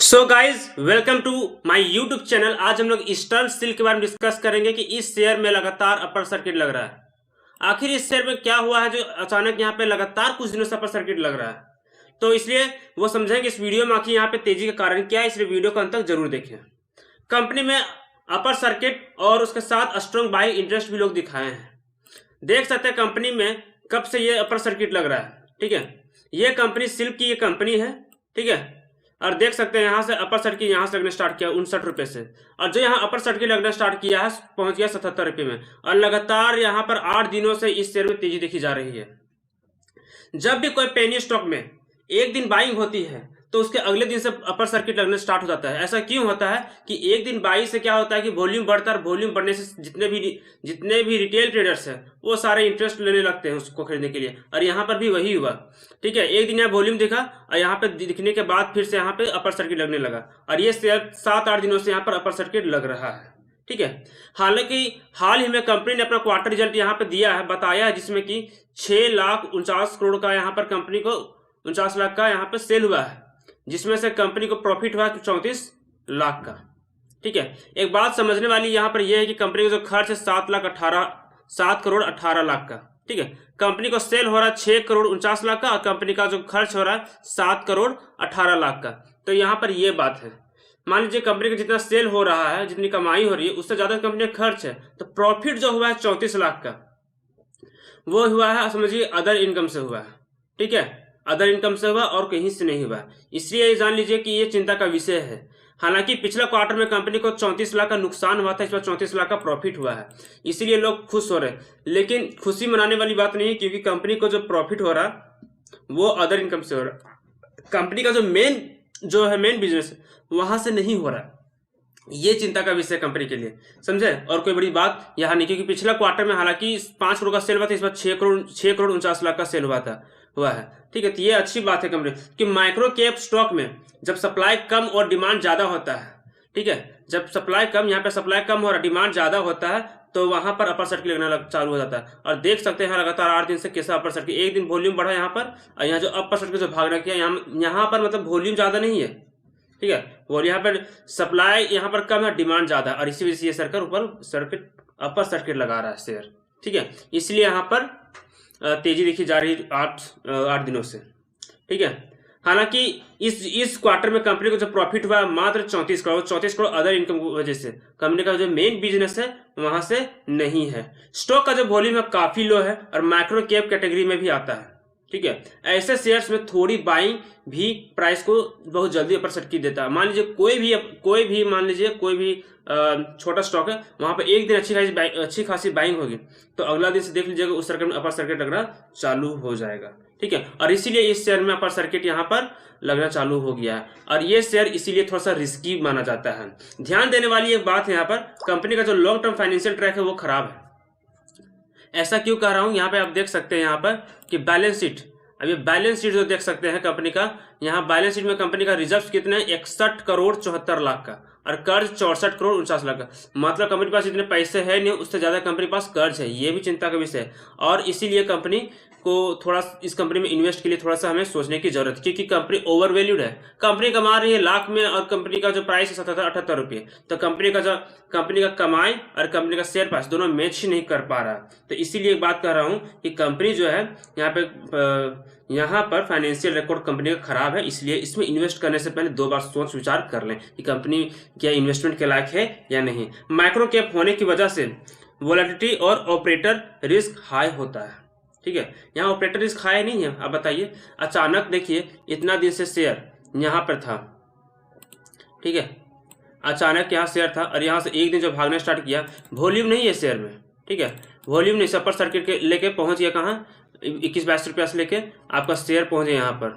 So guys welcome to my YouTube channel. आज हम लोग ईस्टर्न स्टील के बारे में डिस्कस करेंगे कि इस शेयर में लगातार अपर सर्किट लग रहा है। आखिर इस शेयर में क्या हुआ है जो अचानक यहाँ पे लगातार कुछ दिनों से अपर सर्किट लग रहा है, तो इसलिए वो समझेंगे इस वीडियो में आखिर यहाँ पे तेजी का कारण क्या है। इसलिए वीडियो को अंत तक जरूर देखें। कंपनी में अपर सर्किट और उसके साथ स्ट्रॉन्ग बाई इंटरेस्ट भी लोग दिखाए हैं। देख सकते हैं कंपनी में कब से ये अपर सर्किट लग रहा है। ठीक है, ये कंपनी सिल्क की ये कंपनी है। ठीक है, और देख सकते हैं यहाँ से अपर सर्किट यहाँ से लगना स्टार्ट किया 59 रुपये से, और जो यहाँ अपर सर्किट लगना स्टार्ट किया है पहुंच गया 77 रुपये में, और लगातार यहाँ पर 8 दिनों से इस शेयर में तेजी देखी जा रही है। जब भी कोई पेनी स्टॉक में एक दिन बाइंग होती है तो उसके अगले दिन से अपर सर्किट लगना स्टार्ट हो जाता है। ऐसा क्यों होता है कि एक दिन बाई से क्या होता है कि वॉल्यूम बढ़ता है, वॉल्यूम बढ़ने से जितने भी रिटेल ट्रेडर्स हैं वो सारे इंटरेस्ट लेने लगते हैं उसको खरीदने के लिए, और यहाँ पर भी वही हुआ। ठीक है, एक दिन यहाँ वॉल्यूम दिखा और यहाँ पे दिखने के बाद फिर से यहाँ पे अपर सर्किट लगने लगा, और ये शेयर 7-8 दिनों से यहाँ पर अपर सर्किट लग रहा है। ठीक है, हालांकि हाल ही में कंपनी ने अपना क्वार्टर रिजल्ट यहाँ पे दिया है, बताया है, जिसमें कि 6,49 करोड़ का यहाँ पर कंपनी को 49 लाख का यहाँ पे सेल हुआ है, जिसमें से कंपनी को प्रॉफिट हुआ 34 लाख का। ठीक है, एक बात समझने वाली यहाँ पर यह है कि कंपनी का जो खर्च है 7 करोड़ 18 लाख का। ठीक है, कंपनी को सेल हो रहा है 6 करोड़ 49 लाख का, और कंपनी का जो खर्च हो रहा है 7 करोड़ 18 लाख का। तो यहाँ पर यह बात है, मान लीजिए कंपनी का जितना सेल हो रहा है, जितनी कमाई हो रही है, उससे ज्यादा कंपनी का खर्च है, तो प्रॉफिट जो हुआ है 34 लाख का, वो हुआ है समझिए अदर इनकम से हुआ है। ठीक है, अदर इनकम से हुआ और कहीं से नहीं हुआ। इसलिए जान लीजिए कि ये चिंता का विषय है। हालांकि पिछला क्वार्टर में कंपनी को 34 लाख का नुकसान हुआ था, इस बार 34 लाख का प्रॉफिट हुआ है, इसीलिए लोग खुश हो रहे हैं। लेकिन खुशी मनाने वाली बात नहीं है, क्योंकि कंपनी को जो प्रॉफिट हो रहा वो अदर इनकम से हो रहा। कंपनी का जो मेन बिजनेस वहां से नहीं हो रहा। ये चिंता का विषय कंपनी के लिए, समझे। और कोई बड़ी बात यहाँ नहीं, क्योंकि पिछला क्वार्टर में हालांकि 5 करोड़ का सेल हुआ था, इस बार 6 करोड़ 49 लाख का सेल हुआ है। ठीक है, तो ये अच्छी बात है कंपनी कि माइक्रो कैप स्टॉक में जब सप्लाई कम और डिमांड ज्यादा होता है, ठीक है, जब सप्लाई कम, यहाँ पे सप्लाई कम और डिमांड ज्यादा होता है, तो वहां पर अपर सर्किट लगना चालू हो जाता है। और देख सकते हैं लगातार 8 दिन से कैसा अपर सर्किट, एक दिन वॉल्यूम बढ़ा यहाँ पर, और यहाँ जो अपर सर्किट जो भागना किया यहाँ पर मतलब वॉल्यूम ज्यादा नहीं है। ठीक है, और यहाँ पर सप्लाई यहाँ पर कम है, डिमांड ज्यादा है, और इसी वजह से ये सरकार अपर सर्किट लगा रहा है शेयर। ठीक है, इसलिए यहाँ पर तेजी देखी जा रही 8 दिनों से। ठीक है, हालांकि इस क्वार्टर में कंपनी को जो प्रॉफिट हुआ मात्र 34 करोड़ अदर इनकम की वजह से। कंपनी का जो मेन बिजनेस है वहां से नहीं है। स्टॉक का जो वॉल्यूम है काफी लो है और माइक्रो कैप कैटेगरी में भी आता है। ठीक है, ऐसे शेयर्स में थोड़ी बाइंग भी प्राइस को बहुत जल्दी अपर सर्किट देता है। मान लीजिए कोई भी छोटा स्टॉक है, वहां पे एक दिन अच्छी खासी बाइंग होगी, तो अगला दिन से देख लीजिएगा उस सर्किट में अपर सर्किट लगना चालू हो जाएगा। ठीक है, और इसीलिए इस शेयर में अपर सर्किट यहाँ पर लगना चालू हो गया है, और ये शेयर इसीलिए थोड़ा सा रिस्की माना जाता है। ध्यान देने वाली एक बात है, यहाँ पर कंपनी का जो लॉन्ग टर्म फाइनेंशियल ट्रैक है वो खराब है। ऐसा क्यों कह रहा हूं, यहाँ पे आप देख सकते हैं यहाँ पर कि बैलेंस शीट, अभी बैलेंस शीट जो देख सकते हैं कंपनी का, यहाँ बैलेंस शीट में कंपनी का रिजर्व कितना है 61 करोड़ 74 लाख का, और कर्ज 64 करोड़ 49 लाख का। मतलब कंपनी के पास इतने पैसे है नहीं, उससे ज्यादा कंपनी के पास कर्ज है। ये भी चिंता का विषय है, और इसीलिए कंपनी को थोड़ा इस कंपनी में इन्वेस्ट के लिए थोड़ा सा हमें सोचने की जरूरत है, क्योंकि कंपनी ओवरवैल्यूड है। कंपनी कमा रही है लाख में, और कंपनी का जो प्राइस है 77-78 रुपये, तो कंपनी का कमाई और कंपनी का शेयर प्राइस दोनों मैच ही नहीं कर पा रहा। तो इसीलिए एक बात कह रहा हूं कि कंपनी जो है यहाँ पर फाइनेंशियल रिकॉर्ड कंपनी का खराब है, इसलिए इसमें इन्वेस्ट करने से पहले 2 बार सोच विचार कर लें कि कंपनी क्या इन्वेस्टमेंट के लायक है या नहीं। माइक्रो कैप होने की वजह से वोलेटिलिटी और ऑपरेटर रिस्क हाई होता है। ठीक है, यहाँ ऑपरेटर रिस्क हाई नहीं है। अब बताइए, अचानक देखिए इतना दिन से शेयर यहाँ पर था, ठीक है, अचानक यहाँ शेयर था, और यहाँ से एक दिन जो भागना स्टार्ट किया, वॉल्यूम नहीं है शेयर में। ठीक है, वॉल्यूम नहीं, अपर सर्किट के लेके पहुंच गया कहाँ 21-22 रुपया से लेके आपका शेयर पहुंचे यहाँ पर।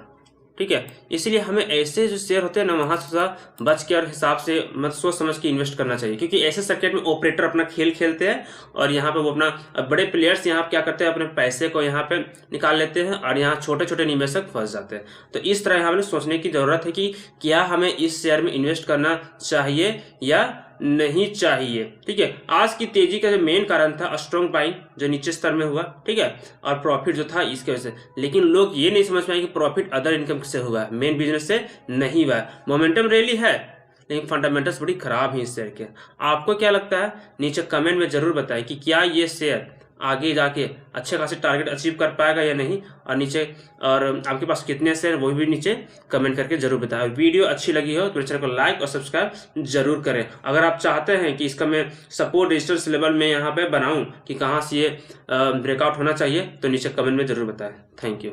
ठीक है, इसलिए हमें ऐसे जो शेयर होते हैं ना, वहां से बच के और हिसाब से मतलब सोच समझ के इन्वेस्ट करना चाहिए, क्योंकि ऐसे सर्किट में ऑपरेटर अपना खेल खेलते हैं, और यहाँ पे वो अपना बड़े प्लेयर्स यहाँ क्या करते हैं, अपने पैसे को यहाँ पे निकाल लेते हैं, और यहाँ छोटे छोटे निवेशक फंस जाते हैं। तो इस तरह हमें सोचने की जरूरत है कि क्या हमें इस शेयर में इन्वेस्ट करना चाहिए या नहीं चाहिए। ठीक है, आज की तेजी का जो मेन कारण था स्ट्रॉन्ग बाइंग जो नीचे स्तर में हुआ, ठीक है, और प्रॉफिट जो था इसके वजह से। लेकिन लोग ये नहीं समझ पाए कि प्रॉफिट अदर इनकम से हुआ, मेन बिजनेस से नहीं हुआ। मोमेंटम रैली है लेकिन फंडामेंटल्स बड़ी खराब है इस शेयर के। आपको क्या लगता है नीचे कमेंट में जरूर बताएं कि क्या ये शेयर आगे जाके अच्छे खासे टारगेट अचीव कर पाएगा या नहीं, और नीचे और आपके पास कितने शेयर वो भी नीचे कमेंट करके जरूर बताएं। वीडियो अच्छी लगी हो तो मेरे चैनल को लाइक और सब्सक्राइब जरूर करें। अगर आप चाहते हैं कि इसका मैं सपोर्ट रजिस्टर्स लेवल में यहाँ पे बनाऊं कि कहाँ से ये ब्रेकआउट होना चाहिए तो नीचे कमेंट में जरूर बताएं। Thank you.